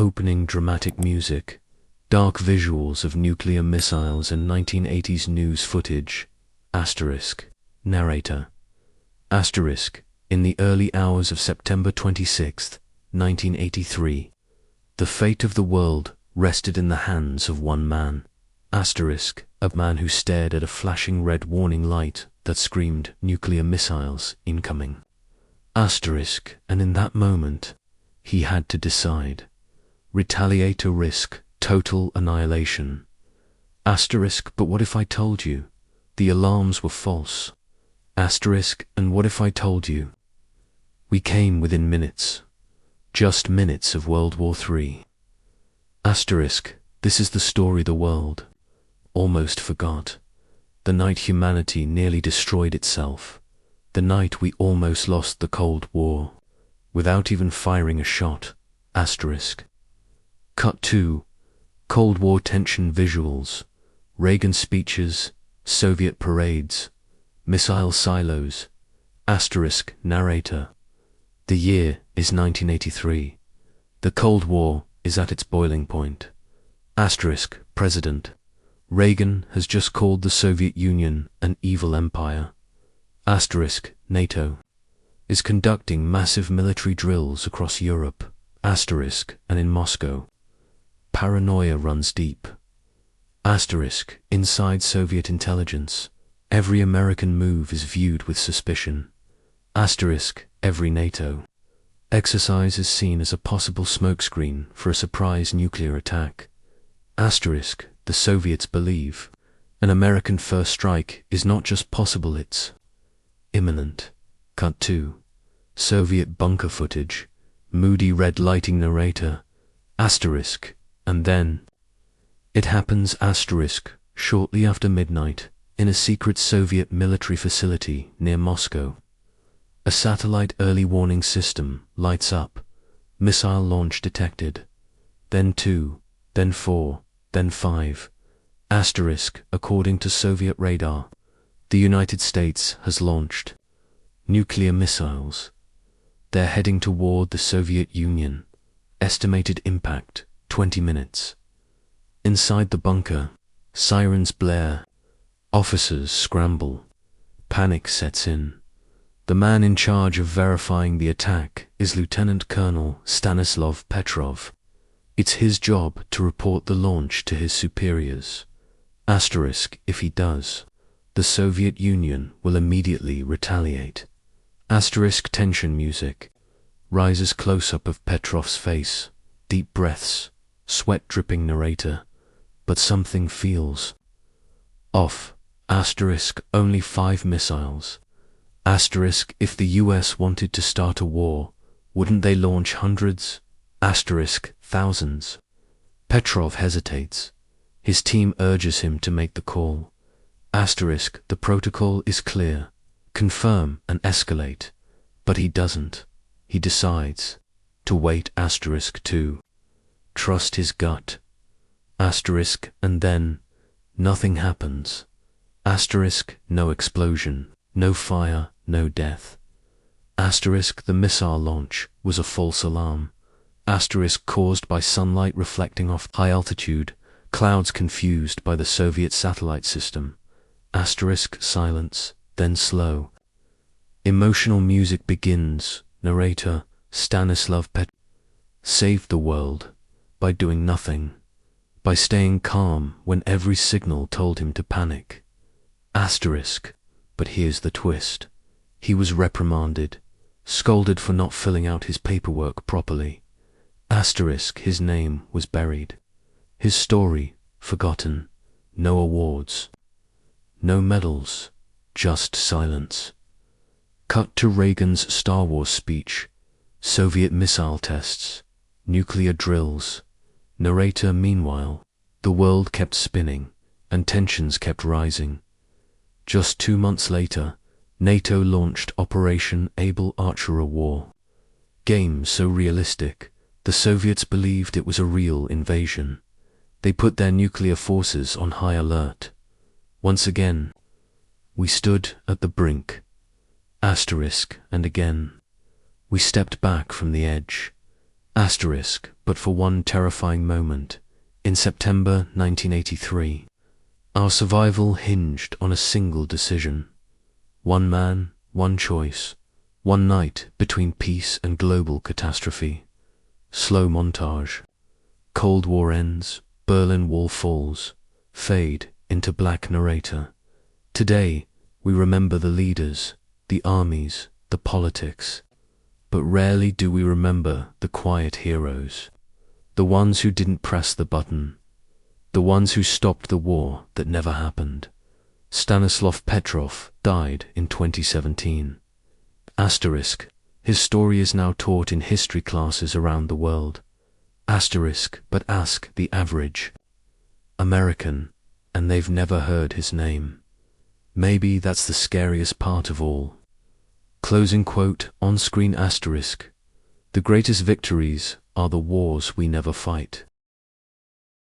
opening dramatic music, dark visuals of nuclear missiles and 1980s news footage. Narrator. In the early hours of September 26, 1983, the fate of the world rested in the hands of one man. A man who stared at a flashing red warning light that screamed nuclear missiles incoming. And in that moment, he had to decide. Retaliate or risk total annihilation. But what if I told you the alarms were false? And what if I told you we came within minutes, just minutes of World War III? This is the story the world almost forgot. The night humanity nearly destroyed itself. The night we almost lost the Cold War, without even firing a shot. Cut 2. Cold War tension visuals. Reagan speeches, Soviet parades, missile silos. Narrator. The year is 1983. The Cold War is at its boiling point. President. Reagan has just called the Soviet Union an evil empire. NATO is conducting massive military drills across Europe. And in Moscow. Paranoia runs deep. Inside Soviet intelligence, every American move is viewed with suspicion. Every NATO exercise is seen as a possible smokescreen for a surprise nuclear attack. The Soviets believe an American first strike is not just possible, it's imminent. Cut 2. Soviet bunker footage. Moody red lighting narrator. And then it happens. Shortly after midnight, in a secret Soviet military facility near Moscow. A satellite early warning system lights up. Missile launch detected. Then 2, then 4, then 5. According to Soviet radar, the United States has launched nuclear missiles. They're heading toward the Soviet Union. Estimated impact, 20 minutes. Inside the bunker, sirens blare. Officers scramble. Panic sets in. The man in charge of verifying the attack is Lieutenant Colonel Stanislav Petrov. It's his job to report the launch to his superiors. If he does, the Soviet Union will immediately retaliate. Tension music. Rises close-up of Petrov's face. Deep breaths. Sweat dripping narrator. But something feels off. Only 5 missiles. If the US wanted to start a war, wouldn't they launch hundreds? Thousands. Petrov hesitates. His team urges him to make the call. The protocol is clear. Confirm and escalate. But he doesn't. He decides to wait. 2. Trust his gut. And then nothing happens. No explosion, no fire, no death. The missile launch was a false alarm. Caused by sunlight reflecting off high altitude, clouds confused by the Soviet satellite system. Silence, then slow. Emotional music begins. Narrator Stanislav Petrov saved the world by doing nothing, by staying calm when every signal told him to panic. But here's the twist. He was reprimanded, scolded for not filling out his paperwork properly. His name was buried. His story forgotten. No awards. No medals. Just silence. Cut to Reagan's Star Wars speech. Soviet missile tests. Nuclear drills. Narrator. Meanwhile, the world kept spinning and tensions kept rising. Just 2 months later, NATO launched Operation Able Archer War. Game so realistic, the Soviets believed it was a real invasion. They put their nuclear forces on high alert. Once again, we stood at the brink. And again, we stepped back from the edge. But but for one terrifying moment. In September 1983, our survival hinged on a single decision. One man, one choice, one night between peace and global catastrophe. Slow montage. Cold War ends, Berlin Wall falls, fade into black narrator. Today, we remember the leaders, the armies, the politics, but rarely do we remember the quiet heroes, the ones who didn't press the button, the ones who stopped the war that never happened. Stanislav Petrov died in 2017. Asterisk. His story is now taught in history classes around the world. Asterisk, but ask the average American, and they've never heard his name. Maybe that's the scariest part of all. Closing quote, on-screen asterisk. The greatest victories are the wars we never fight.